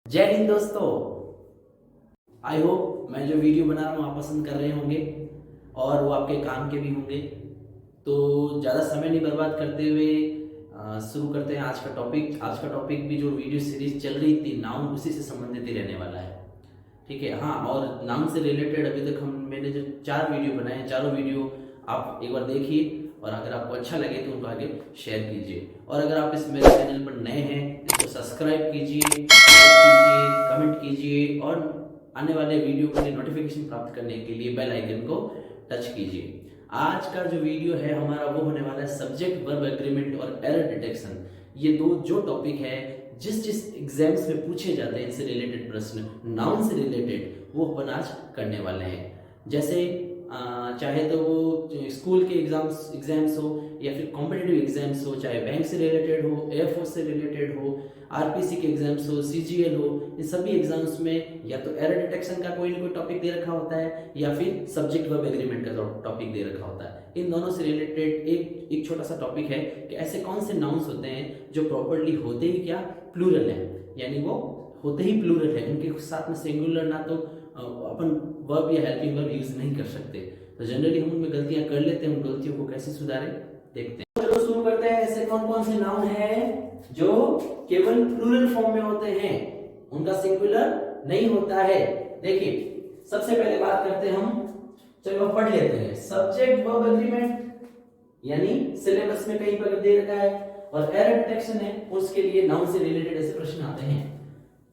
जय हिंद दोस्तों। I hope मैं जो वीडियो बना रहा हूँ आप पसंद कर रहे होंगे और वो आपके काम के भी होंगे। तो ज़्यादा समय नहीं बर्बाद करते हुए शुरू करते हैं आज का टॉपिक। आज का टॉपिक भी जो वीडियो सीरीज चल रही थी नाउन उसी से संबंधित ही रहने वाला है। ठीक है, हाँ, और नाउन से रिलेटेड अभी तक मैंने जो 4 वीडियो बनाए हैं, चारों वीडियो आप एक बार देखिए और अगर आपको अच्छा लगे तो उनको आगे शेयर कीजिए। और अगर आप इस मेरे चैनल पर नए हैं इसको सब्सक्राइब कीजिए, कमेंट कीजिए और आने वाले वीडियो के लिए नोटिफिकेशन प्राप्त करने के लिए बेल आइकन को टच कीजिए। आज का जो वीडियो है हमारा वो होने वाला है सब्जेक्ट वर्ब एग्रीमेंट और एरर डिटेक्शन। ये दो जो टॉपिक है जिस एग्जाम्स में पूछे जाते हैं इनसे रिलेटेड प्रश्न, नाउन से रिलेटेड, वो अपन आज करने वाले हैं। जैसे चाहे तो वो स्कूल के एग्जाम्स हो या फिर कॉम्पिटिटिव एग्जाम्स हो, चाहे बैंक से रिलेटेड हो, एयरफोर्स से रिलेटेड हो, आरपीसी के एग्जाम्स हो, सीजीएल हो, इन सभी एग्जाम्स में या तो एरर डिटेक्शन का कोई ना कोई टॉपिक दे रखा होता है या फिर सब्जेक्ट वर्ब एग्रीमेंट का टॉपिक दे रखा होता है। इन दोनों से रिलेटेड एक छोटा सा टॉपिक है कि ऐसे कौन से नाउन्स होते हैं जो प्रॉपर्ली होते ही क्या प्लूरल है, यानी वो होते ही प्लूरल है, उनके साथ में सिंगुलर ना तो अपन वर्ब या हेल्पिंग वर्ब यूज नहीं कर सकते। तो जनरली हम उनमें गलतियां कर लेते हैं, उन गलतियों को कैसे सुधारें देखते हैं। चलो शुरू करते हैं। ऐसे कौन कौन से नाउन हैं जो केवल प्लूरल फॉर्म में होते हैं, उनका सिंगुलर नहीं होता है। देखिए सबसे पहले बात करते हैं हम, चलो पढ़ लेते हैं। सब्जेक्ट वर्ब एग्रीमेंट यानी सिलेबस में कहीं पर दे रखा है, और एरर डिटेक्शन है उसके लिए नाउन से रिलेटेड ऐसे प्रश्न आते हैं।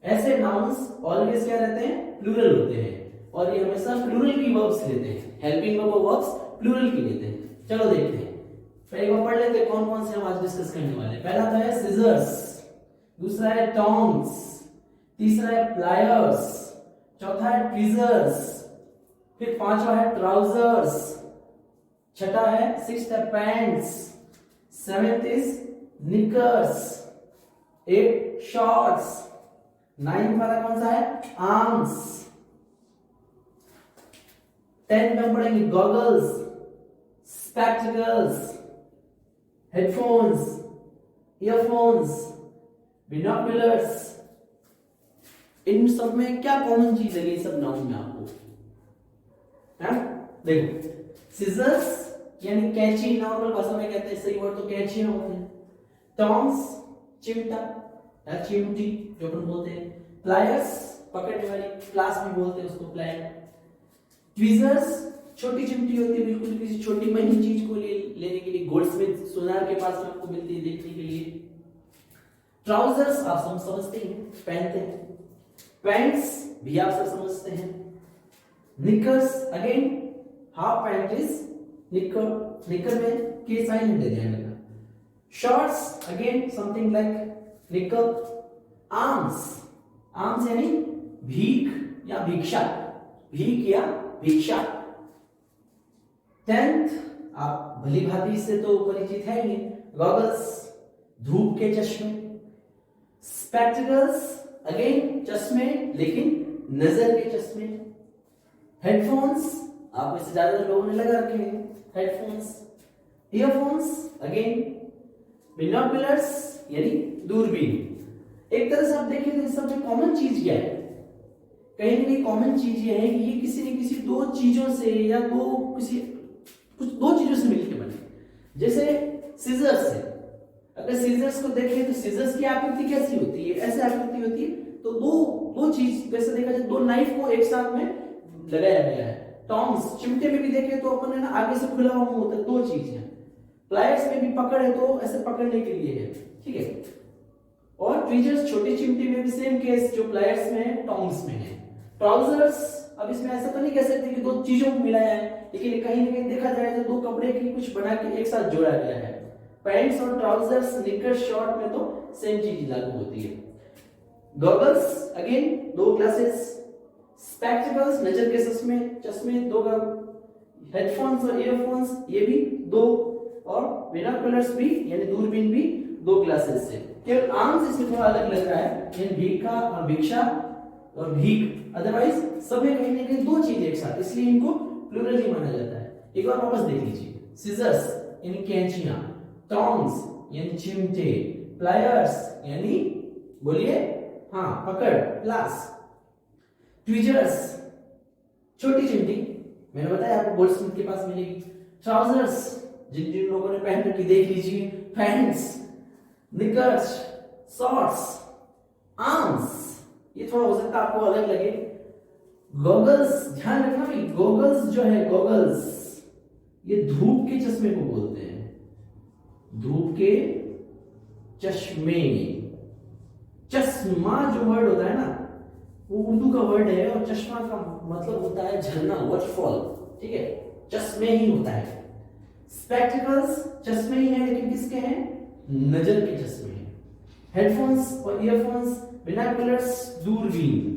ऐसे नाउन्स ऑलवेज क्या रहते हैं, प्लूरल होते हैं और ये हमेशा प्लूरल की वर्ब्स लेते हैं, हेल्पिंग वर्ब वर्ब्स प्लूरल की लेते हैं। चलो देखते हैं, पहले को पढ़ लेते हैं कौन कौन से हम आज डिस्कस करने वाले हैं। पहला तो है सिजर्स, दूसरा है टोंग्स, तीसरा है प्लायर्स, चौथा है ट्वीजर्स, फिर पांचवा है ट्राउजर्स, छठा है सिक्स्थ है pants, seventh is knickers, eight shorts, ninth वाला कौन सा है आर्म्स, 10th में पढ़ेंगे goggles, spectacles, headphones, earphones, binoculars. इन सब में क्या कॉमन चीज है ये सब नाउन में आपको है? देखो सिजर्स यानी कैंची, नॉर्मल भाषा में कहते हैं, सही वर्ड तो कैंची होते हैं। टोंग्स चिमटा या चिमटी जो अपन बोलते हैं। प्लायर्स पकड़ने वाली, क्लास में बोलते हैं उसको प्लायर। ट्वीजर्स छोटी चिमटी होती है, बिल्कुल किसी छोटी महीन चीज को लेने के लिए, गोल्डस्मिथ सोनार के पास में आपको मिलती है देखने के लिए। ट्राउजर्स आप सब समझते हैं, पहनते हैं। पैंट्स भी आप सब समझते हैं। Knickers again half pant is निकर, निकर में के साइलेंट है, ध्यान रखना। शॉर्ट्स अगेन समथिंग लाइक निकर। आर्म्स, आर्म्स यानी भीख या भिक्षा, भीख या भिक्षा। 10th आप भली भांति से तो परिचित है ही, गॉगल्स धूप के चश्मे। स्पेक्टिकल्स अगेन चश्मे लेकिन नजर के चश्मे। हेडफोन्स आप में से ज्यादातर लोगों ने लगा रखे हैं हेडफोन्स। Earphones again. बिनोकुलर्स यानी दूरबीन। एक तरह से आप देखें तो इस सब में कॉमन चीज क्या है, कहीं ना कहीं कॉमन चीज ये है कि ये किसी न किसी दो चीजों से या कुछ दो चीजों से मिलकर बने। जैसे सीजर्स है, अगर सीजर्स को देखें तो सीजर्स की आकृति कैसी होती है, ऐसे आकृति होती है। तो दो चीज वैसे देखा जाए, दो नाइफ को एक साथ में लगाया गया है। टोंग्स चिमटे में भी देखें तो अपन है ना आगे से खुला हुआ होता है, दो चीज है। प्लायर्स में भी पकड़ है तो ऐसे पकड़ने के लिए है, ठीक है। और ट्वीजर्स छोटी चिमटी में भी सेम केस, जो प्लायर्स में है टोंग्स में है। ट्राउजर्स अब इसमें ऐसा तो नहीं कह सकते कि दो चीजों को मिलाया है, लेकिन कहीं ना कहीं देखा जाए तो दो कपड़े की कुछ बना के एक साथ जोड़ा गया है। पैंट्स और ट्राउजर्स, निकर, शॉर्ट में तो सेम चीज लागू होती है। गॉगल्स अगेन दो क्लासेस। स्पेक्टिकल्स नजर के चश्मे दो का। हेडफोन्स और ईयरफोन्स ये भी दो, और बिनोकुलर्स भी यानी दूरबीन भी दो क्लासेस से। केवल आर्म्स इसमें थोड़ा अलग लग रहा है, यानी भीखा और भिक्षा और भीख, अदरवाइज सब में कहीं ना कहीं दो चीजें एक साथ, इसलिए इनको प्लूरल ही माना जाता है। एक बार वापस देख लीजिए। सिजर्स यानी कैंचियां, टोंग्स यानी चिमटे, प्लायर्स यानी बोलिए हाँ पकड़, क्लास। ट्विजर्स, छोटी चिमटी, मैंने बताया आपको गोल्डस्मिथ के पास मिलेगी। ट्राउजर्स, जिन जिन लोगों ने पहन रखी देख लीजिए। पैंट्स, निकर्स, शॉर्ट्स, आर्म्स, ये थोड़ा हो सकता है आपको अलग लगे। गॉगल्स, ध्यान रखना भाई, गॉगल्स जो है, गॉगल्स ये धूप के चश्मे को बोलते हैं, धूप के चश्मे। चश्मा जो वर्ड होता है ना, वो उर्दू का वर्ड है, और चश्मा का मतलब होता है झरना, वाटरफॉल, ठीक है, चश्मे ही होता है। स्पेक्टिकल्स, चश्मे ही है, लेकिन किसके हैं? नजर के चश्मे हैं। हेडफोन्स और ईयरफोन्स, बिनोकुलर्स, दूरबीन,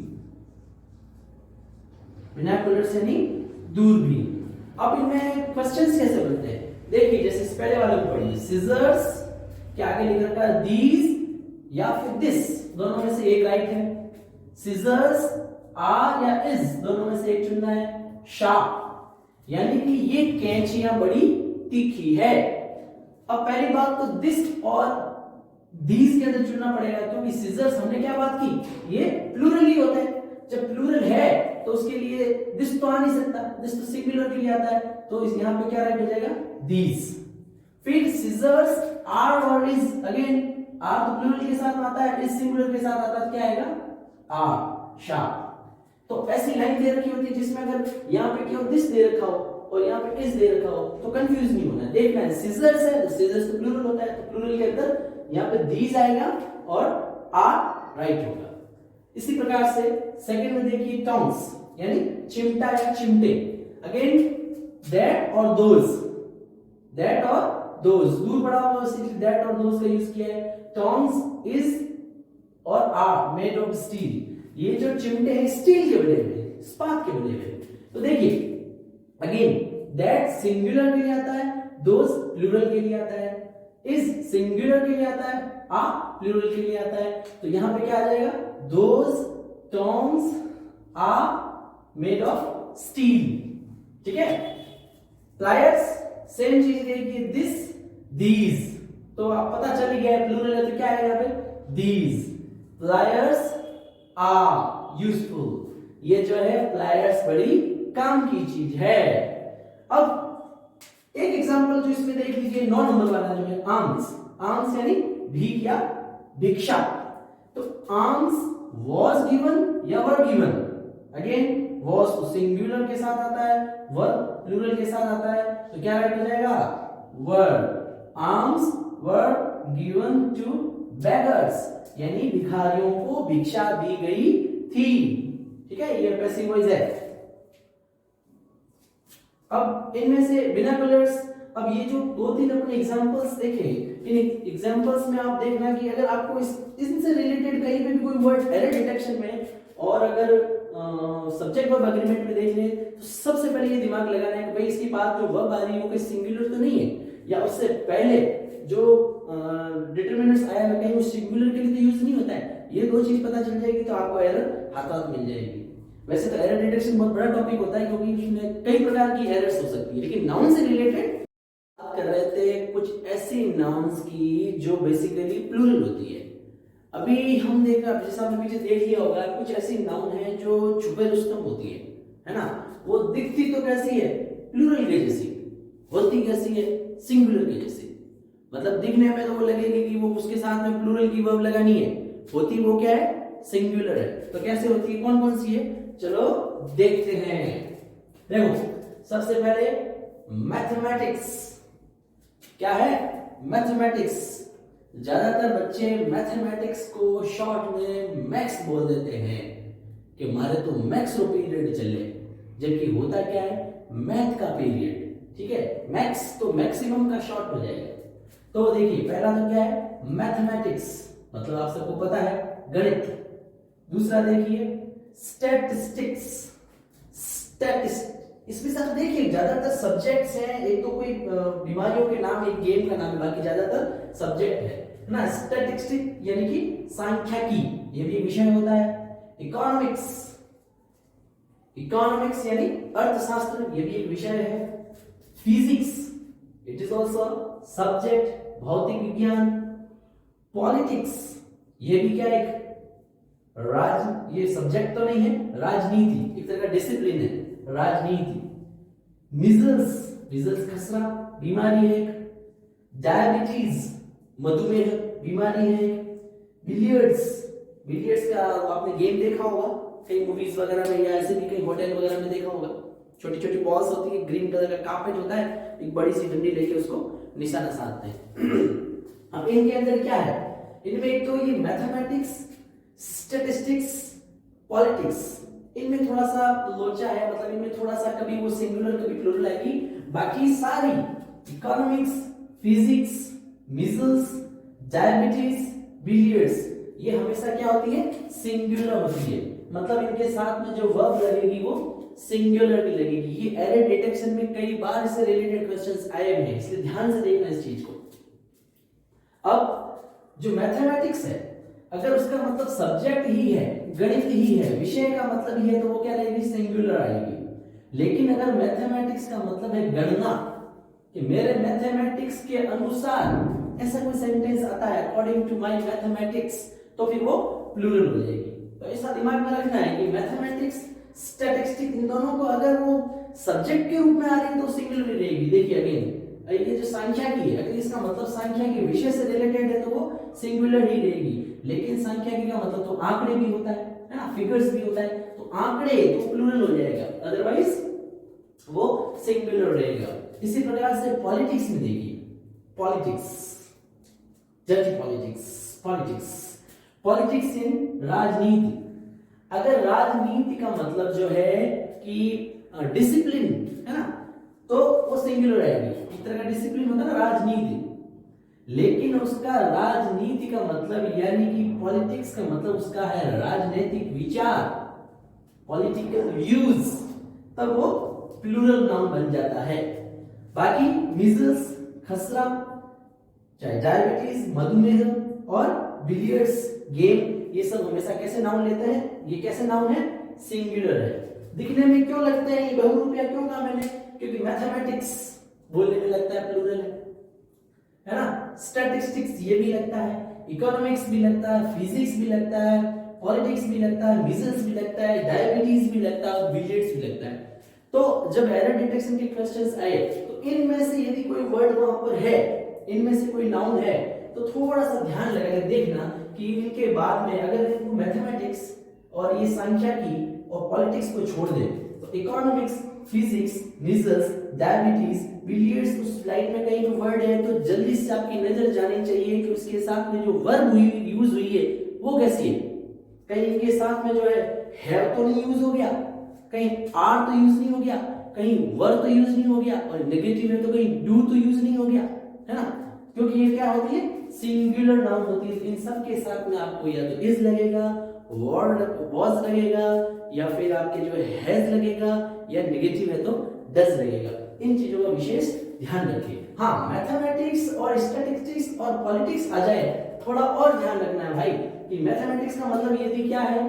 बिनोकुलर्स यानी दूरबीन। अब इनमें क्वेश्चंस कैसे बनते हैं देखिए, जैसे इस पहले वाले को पढ़िए, सिजर्स के आगे लिख रखा है दीज या फिर दिस, दोनों में से एक राइट है। सिजर्स आर या इज, दोनों में से एक चुनना है। शार्प यानी कि ये कैंचियां बड़ी तीखी है। अब पहली बात तो दिस और दीज के अंदर चुनना पड़ेगा, क्योंकि सिजर्स हमने क्या बात की, ये प्लूरल ही होता है। जब प्लूरल है तो उसके लिए दिस तो आ नहीं सकता, दिस तो सिंगुलर के लिए आता है, तो इस यहां पे क्या राइट हो जाएगा? दीज। फिर सिजर्स आर और इज, अगेन आर तो प्लूरल के साथ आता है, इज सिंगुलर के साथ आता है, क्या आएगा? Are, sharp. तो ऐसी लाइन दे रखी होती है जिसमें अगर यहाँ पे केवल दिस दे रखा हो और यहाँ पे इज दे रखा हो तो कंफ्यूज नहीं होना है, देखना है। सिजर्स है तो सिजर्स तो प्लूरल होता है, तो प्लूरल के अंदर यहाँ पे दीज आएगा और आर राइट होगा। इसी प्रकार से सेकंड में देखिए टॉन्ग्स यानी चिमटा या चिमटे, अगेन दैट और दोज, दैट और दोज, दूर पड़ा हुआ इसलिए दैट और दोज का यूज किया है। टॉन्ग्स इज और आर मेड ऑफ स्टील, ये जो चिमटे हैं स्टील के बने हुए, इस्पात के बने हुए। तो देखिए अगेन दैट सिंगुलर के लिए आता है, दोज प्लूरल के लिए आता है, इज सिंगुलर के लिए आता है, आ प्लूरल के लिए आता है। तो यहां पे क्या आ जाएगा? Those tongs are made of steel, ठीक है। प्लायर्स सेम चीज देखिए, दिस दीज, तो आप पता चल ही गया प्लूरल है तो क्या आएगा यहाँ पे? दीज। प्लायर्स आर यूजफुल, ये जो है प्लायर्स बड़ी काम की चीज है। अब एक एग्जांपल जो इसमें देख लीजिए, 9 नंबर वाला जो है आर्म्स, आर्म्स यानी भीख या भिक्षा। तो आर्म्स was given या were given, अगेन was तो सिंगुलर के साथ आता है, were प्लूरल के साथ आता है, तो क्या राइट हो जाएगा? were। arms were given to beggars यानी भिखारियों को भिक्षा दी गई थी, ठीक है, ये पैसिव वॉइस है। अब इनमें से बिनोकुलर्स, अब ये जो 2-3 अपने एग्जांपल्स देखे, इन एग्जांपल्स में आप देखना कि अगर आपको इनसे रिलेटेड कहीं पे भी कोई वर्ड एरर डिटेक्शन में और अगर सब्जेक्ट वर्ब एग्रीमेंट में देख ले तो सबसे पहले ये दिमाग लगाना है कि भाई इसके बाद जो वर्ब आ रही है वो कोई सिंगुलर तो नहीं है, या उससे पहले जो डिटरमिनर्स आया है कहीं वो सिंगुलर के लिए तो यूज नहीं होता है। ये 2 चीज पता चल जाएगी तो आपको एरर हाथ मिल जाएगी। वैसे तो एरर डिटेक्शन बहुत बड़ा टॉपिक होता है क्योंकि उसमें कई प्रकार की एरर्स हो सकती है, लेकिन नाउन से रिलेटेड बात कर रहे थे कुछ ऐसी नाउन्स की जो बेसिकली प्लूरल होती है। अभी हम देखा, जैसा आपने पीछे देख लिया होगा, कुछ ऐसी नाउन है जो छुपे रुस्तम होती है ना, वो दिखती तो कैसी है? प्लूरल के जैसी, होती कैसी है? सिंगुलर के जैसी। मतलब दिखने में तो वो लगेगी कि वो उसके साथ में प्लूरल की वर्ब लगानी है, होती वो क्या है? सिंगुलर है। तो कैसे होती है, कौन कौन सी है, चलो देखते हैं। देखो सबसे पहले मैथमेटिक्स, क्या है? मैथमेटिक्स। ज्यादातर बच्चे मैथमेटिक्स को शॉर्ट में मैक्स बोल देते हैं कि हमारे तो मैक्स पीरियड चले, जबकि होता क्या है? मैथ का पीरियड, ठीक है। मैक्स तो मैक्सिमम का शॉर्ट हो जाएगा। तो देखिए पहला तो क्या है? मैथमेटिक्स, मतलब आप सबको पता है गणित। दूसरा देखिए स्टैटिस्टिक्स, इसमें सब देखिए ज्यादातर सब्जेक्ट्स हैं, एक तो कोई बीमारियों के नाम, एक गेम का नाम है, बाकी ज्यादातर सब्जेक्ट है ना। स्टैटिस्टिक यानी कि सांख्यिकी, ये भी एक विषय होता है। इकोनॉमिक्स, इकोनॉमिक्स यानी अर्थशास्त्र, ये भी एक विषय है। Physics, it is also subject, भौतिक विज्ञान। पॉलिटिक्स, ये भी क्या एक ये सब्जेक्ट तो नहीं है, राजनीति एक तरह का डिसिप्लिन है, राजनीति। मिजल्स, मिजल्स खसरा बीमारी है एक। डायबिटीज मधुमेह बीमारी है एक। बिलियर्ड्स, बिलियर्ड्स का आपने गेम देखा होगा कई मूवीज वगैरह में या ऐसे भी कई होटल वगैरह में देखा होगा। छोटी छोटी बॉल्स होती है, ग्रीन कलर का कार्पेट होता है, एक बड़ी सी डंडी लेके उसको निशाना साधते हैं। अब इनके अंदर क्या है, इनमें एक तो ये मैथमेटिक्स, स्टैटिस्टिक्स, पॉलिटिक्स, इनमें थोड़ा सा लोचा है, मतलब इनमें थोड़ा सा कभी वो सिंगुलर कभी प्लूरल आएगी। बाकी सारी economics, physics, measles, diabetes, billiards, ये हमेशा क्या होती है, सिंगुलर होती है। मतलब इनके साथ में जो वर्ब लगेगी वो सिंगुलर भी लगेगी। ये एरर डिटेक्शन में कई बार इससे रिलेटेड क्वेश्चंस आए हुए हैं, इसलिए ध्यान से देखना इस चीज को। अब जो मैथमेटिक्स है, अगर उसका मतलब सब्जेक्ट ही है, गणित ही है, विषय का मतलब ही है, तो वो क्या रहेगी, सिंगुलर आएगी। लेकिन अगर मैथमेटिक्स का मतलब है गणना, कि मेरे मैथमेटिक्स के अनुसार ऐसा कोई सेंटेंस आता है, अकॉर्डिंग टू माय मैथमेटिक्स, तो फिर वो प्लूरल हो जाएगी। तो ऐसा दिमाग में रखना है कि मैथमेटिक्स, स्टैटिस्टिक्स, इन दोनों को अगर वो सब्जेक्ट के रूप में आ रही है तो सिंगुलर रहेगी। देखिए अगेन, ये जो संख्या की है, अगर इसका मतलब संख्या के विषय से रिलेटेड है तो वो सिंगुलर ही रहेगी। लेकिन संख्या की का मतलब तो आंकड़े भी होता है ना, फिगर्स भी होता है, तो आंकड़े तो प्लूरल हो जाएगा, अदरवाइज वो सिंगुलर रहेगा। इसी प्रकार से पॉलिटिक्स में देखिए, politics, Jersey politics, politics, politics in राजनीति। अगर राजनीति का मतलब जो है कि डिसिप्लिन है ना, तो वो सिंगुलर रहेगी। एक तरह का डिसिप्लिन होता है ना राजनीति, लेकिन उसका राजनीति का मतलब यानी कि पॉलिटिक्स का मतलब उसका है राजनीतिक विचार, पॉलिटिकल व्यूज, तब वो प्लूरल नाउन बन जाता है। बाकी मिजल्स, खसरा, चाहे डायबिटीज, मधुमेह और बिलियर्ड्स गेम, ये सब हमेशा कैसे नाउन लेते हैं, ये कैसे नाउन है, सिंगुलर है। दिखने में क्यों लगते हैं ये बहुरूपिया, क्यों कहा मैंने, क्योंकि मैथमेटिक्स बोलने में लगता है प्लूरल है ना, स्टैटिस्टिक्स ये भी लगता है, इकोनॉमिक्स भी लगता है, फिजिक्स भी लगता है, पॉलिटिक्स भी लगता है, मिजल्स भी लगता है, डायबिटीज भी लगता है, बिलियर्ड्स भी लगता है। तो जब एरर डिटेक्शन के क्वेश्चंस आए तो इनमें से यदि कोई वर्ड वहां पर है, इनमें से कोई नाउन है, तो थोड़ा सा ध्यान लगाकर देखना कि इनके बाद में अगर इनको मैथमेटिक्स और ये संख्या की और पॉलिटिक्स को छोड़ दे तो economics, physics, measles, diabetes, billiards उस स्लाइड में कहीं वर्ड है तो जल्दी से आपकी नजर जानी चाहिए कि उसके साथ में जो वर्ब यूज हुई है वो कैसी है। कहीं इनके साथ में जो है तो नहीं यूज हो गया, कहीं आर तो यूज नहीं हो गया, कहीं वर तो यूज नहीं हो गया, और नेगेटिव है तो कहीं डू तो यूज नहीं हो गया, है ना, क्योंकि ये क्या होती है, सिंगुलर नाउन होती है। इन सब के साथ में आपको या तो इज लगेगा, वॉज लगेगा, या फिर आपके जो हैज लगेगा, या नेगेटिव है तो डज लगेगा। इन चीजों का विशेष ध्यान रखिए। हाँ, मैथमेटिक्स और स्टैटिस्टिक्स और पॉलिटिक्स आ जाए, थोड़ा और ध्यान रखना है भाई कि मैथमेटिक्स का मतलब यदि क्या है,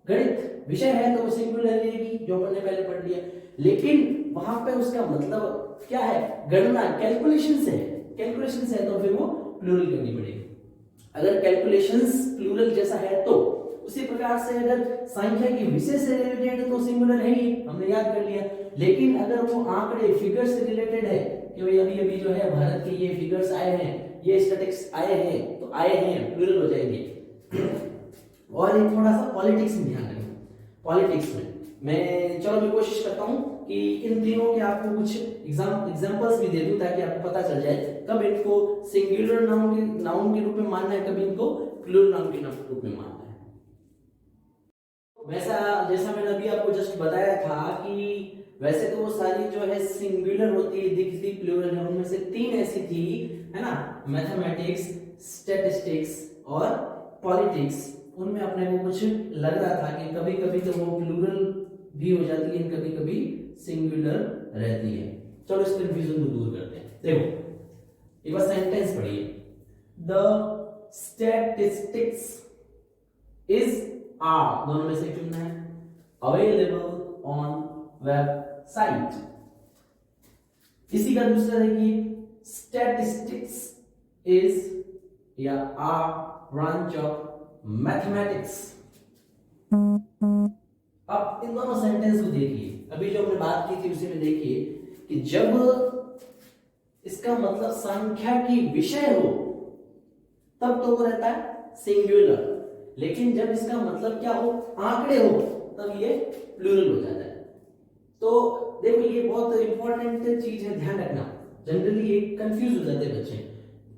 गणित विषय है तो वो सिंगुलर रहेगी, जो हमने पहले पढ़ लिया। लेकिन वहां पे उसका मतलब क्या है, गणना, कैलकुलेशन से है तो फिर वो प्लूरल करनी पड़ेगी। अगर कैलकुलेशंस प्लूरल जैसा है तो उसी प्रकार से अगर संख्या की विषय से रिलेटेड है तो सिंगुलर है ही, हमने याद कर लिया। लेकिन अगर वो आंकड़े, फिगर से रिलेटेड है कि भाई अभी जो है भारत के ये फिगर्स आए हैं, ये स्टैटिस्टिक्स आए हैं, तो आए हैं प्लूरल हो जाएंगे। और एक थोड़ा सा पॉलिटिक्स में ध्यान रखें। पॉलिटिक्स में मैं कोशिश करता हूं कि इन तीनों के आपको कुछ एग्जांपल्स भी दे दूं ताकि आपको पता चल जाए कब इनको सिंगुलर नाउन के रूप में मानना है, कब इनको प्लूरल नाउन के रूप में मानना है। वैसा जैसा मैंने अभी आपको जस्ट बताया था कि वैसे तो वो सारी जो है सिंगुलर होती है, दिखती प्लूरल है, उनमें से तीन ऐसी थी, है ना, मैथमेटिक्स, स्टैटिस्टिक्स और पॉलिटिक्स। उनमें अपने को कुछ लग रहा था कि कभी कभी तो वो प्लूरल भी हो जाती है, कभी कभी सिंगुलर रहती है। चलो इस कंफ्यूजन को दूर करते हैं। देखो एक बार सेंटेंस पढ़िए, द स्टैटिस्टिक्स इज आर, दोनों में से चुनना है, अवेलेबल ऑन वेबसाइट। इसी का दूसरा देखिए, स्टैटिस्टिक्स इज या आर ब्रांच ऑफ मैथमेटिक्स। अब इन दोनों सेंटेंस को देखिए, अभी जो हमने बात की थी उसी में देखिए कि जब इसका मतलब संख्या की विषय हो तब तो वो रहता है सिंगुलर, लेकिन जब इसका मतलब क्या हो, आंकड़े हो, तब ये प्लूरल हो जाता है। तो देखो ये बहुत इंपॉर्टेंट चीज है, ध्यान रखना। जनरली ये कंफ्यूज हो जाते हैं बच्चे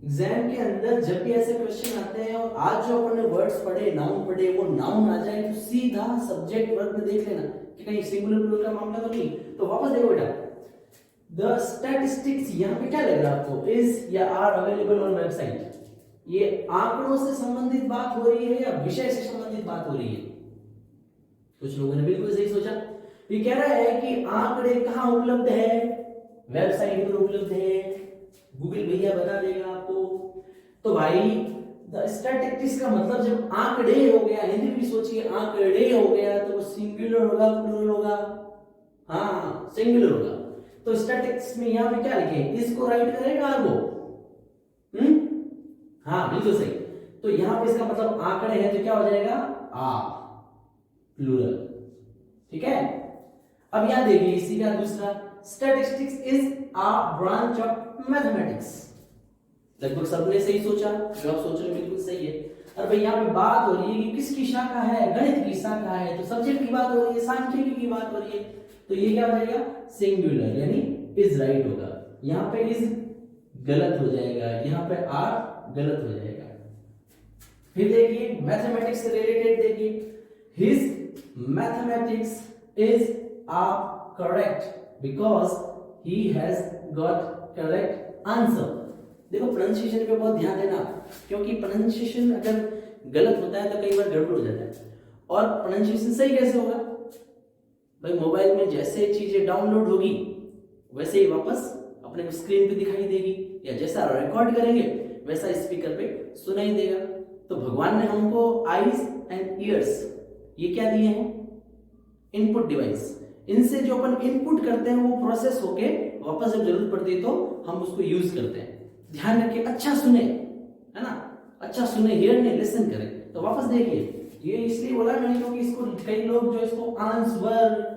एग्जाम के अंदर, जब भी ऐसे क्वेश्चन आते हैं और आज जो अपन ने वर्ड्स पढ़े, नाउन पढ़े, वो नाउन आ जाए तो सीधा सब्जेक्ट वर्ब में देख लेना कि कहीं सिंगुलर प्लूरल का मामला तो नहीं। तो वापस देखो बेटा, द स्टैटिस्टिक्स यहाँ पे क्या लग रहा है आपको, इज या आर अवेलेबल ऑन वेबसाइट, ये आंकड़ों से संबंधित बात हो रही है या विषय से संबंधित बात हो रही है? कुछ लोगों ने बिल्कुल सही सोचा, ये कह रहा है कि आंकड़े कहां उपलब्ध है, वेबसाइट पर उपलब्ध है, गूगल भैया बता देगा आपको। तो भाई द स्टैटिस्टिक्स का मतलब जब आंकड़े हो गया, हिंदी में भी सोचिए, आंकड़े हो गया तो वो सिंगुलर होगा प्लूरल होगा? हाँ सिंगुलर होगा। तो स्टैटिस्टिक्स में यहां पे क्या लिखे, इसको राइट करेगा आर वो, हाँ बिल्कुल सही। तो यहां पे इसका मतलब आंकड़े हैं तो क्या हो जाएगा, आ प्लूरल, ठीक है। अब यहां देखिए इसी का दूसरा, statistics is a branch of mathematics. लगभग सबने सही सोचा, जो आप सोच रहे हैं बिल्कुल सही है। और भाई यहाँ पे बात हो रही है कि किसकी शाखा है, गणित की शाखा है, तो सब्जेक्ट की बात हो रही है, सांख्यिकी की बात हो रही है, तो ये क्या हो जाएगा, सिंगुलर, यानी इज राइट होगा। यहाँ पे इज गलत हो जाएगा, यहाँ पे आर गलत हो जाएगा। फिर देखिए मैथमेटिक्स से रिलेटेड देखिए, his mathematics is correct because he has got correct answer. देखो प्रोनाउंसिएशन पे बहुत ध्यान देना, क्योंकि प्रोनाउंसिएशन अगर गलत होता है तो कई बार गड़बड़ हो जाता है। और प्रोनाउंसिएशन सही कैसे होगा भाई, मोबाइल में जैसे चीजें डाउनलोड होगी वैसे ही वापस अपने स्क्रीन पे दिखाई देगी, या जैसा रिकॉर्ड करेंगे वैसा स्पीकर पे सुनाई देगा। तो भगवान ने हमको आईज एंड ईयर्स ये क्या दिए हैं, इनपुट डिवाइस, इनसे जो अपन इनपुट करते हैं वो प्रोसेस होके वापस जब जरूरत पड़ती है तो हम उसको यूज करते हैं। ध्यान रखिए, अच्छा सुने, है ना, अच्छा सुने, हियर नहीं लिसन करें। तो वापस देखिए, ये इसलिए बोला मैंने क्योंकि इसको कई लोग जो इसको आंसर,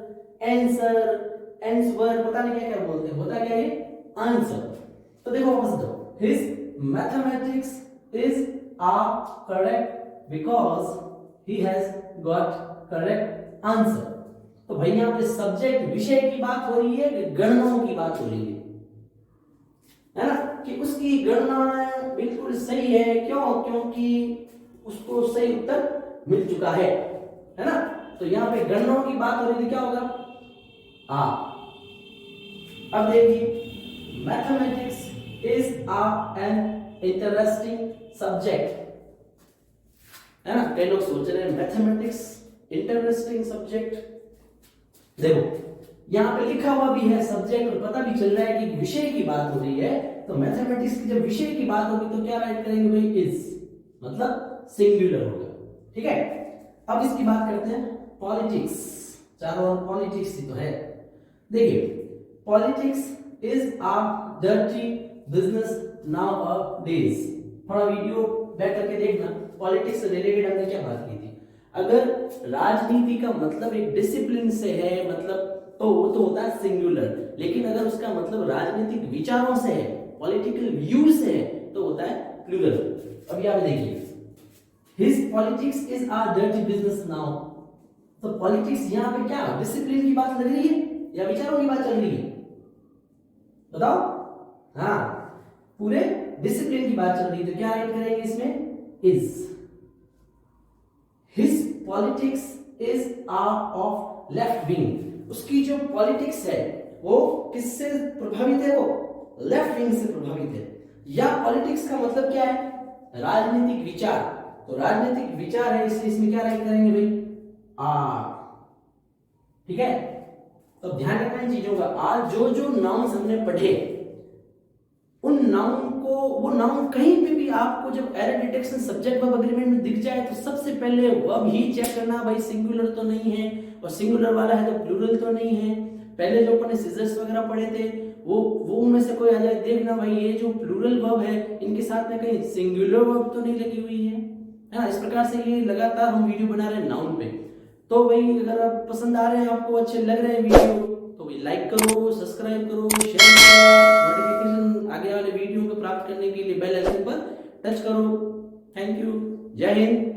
एंसवर पता नहीं क्या क्या बोलते हैं, होता क्या ये आंसर। तो देखो वापस दो, his mathematics is correct because he has got correct answer. तो भाई यहाँ पे सब्जेक्ट विषय की बात हो रही है कि गणनाओं की बात हो रही है ना, कि उसकी गणना बिल्कुल सही है, क्यों, क्योंकि उसको सही उत्तर मिल चुका है ना। तो यहाँ पे गणनाओं की बात हो रही थी, क्या होगा, अब देखिए mathematics is an interesting subject, है ना। कई लोग सोच रहे हैं मैथमेटिक्स इंटरेस्टिंग सब्जेक्ट, देखो यहाँ पे लिखा हुआ भी है सब्जेक्ट और पता भी चल रहा है कि विषय की बात हो रही है। तो मैथमेटिक्स की जब विषय की बात होगी तो क्या राइट करेंगे भाई, इज, मतलब सिंगुलर होगा, ठीक है। अब इसकी बात करते हैं पॉलिटिक्स, चारों ओर पॉलिटिक्स ही तो है। देखिए politics is a dirty business now a days. थोड़ा वीडियो बैक करके देखना, पॉलिटिक्स से रिलेटेड हमने क्या बात की थी। अगर राजनीति का मतलब एक डिसिप्लिन से है, मतलब तो वो तो होता है सिंगुलर, लेकिन अगर उसका मतलब राजनीतिक विचारों से है, पॉलिटिकल व्यू से है, तो होता है प्लूरल। अब यहाँ पे देखिए, his politics is a dirty business now. तो पॉलिटिक्स यहाँ पे क्या डिसिप्लिन की बात लग रही है या विचारों की बात चल रही है, बताओ। हाँ पूरे डिसिप्लिन की बात चल रही है, तो क्या राइट करेंगे इसमें, is. His politics is of left wing. उसकी जो पॉलिटिक्स है वो किससे प्रभावित है, वो लेफ्ट विंग से प्रभावित है। या पॉलिटिक्स का मतलब क्या है, राजनीतिक विचार। तो राजनीतिक विचार है, इसलिए इसमें क्या राइट करेंगे भाई, आर, ठीक है। तो ध्यान रखना इन चीजों का। आज जो जो नाउन्स हमने पढ़े उन नाउन को, वो नाउन कहीं पे भी आपको जब error detection subject verb agreement में दिख जाए तो सबसे पहले वर्ब ही चेक करना, भाई सिंगुलर तो नहीं है, और सिंगुलर वाला है तो प्लूरल तो नहीं है। पहले जो अपन ने सीजर्स वगैरह पढ़े थे वो उनमें से कोई आ जाए, देखना भाई ये जो प्लूरल वर्ब है इनके साथ में कहीं सिंगुलर वर्ब तो नहीं लगी हुई है ना। इस प्रकार से ये लगातार हम वीडियो बना रहे हैं नाउन पे। तो भाई अगर आप पसंद आ रहे हैं, आपको अच्छे लग रहे हैं वीडियो, तो भाई लाइक करो, सब्सक्राइब करो, शेयर करो, नोटिफिकेशन आगे वाले वीडियो को प्राप्त करने के लिए बेल आइकन पर टच करो। Thank you. जय हिंद।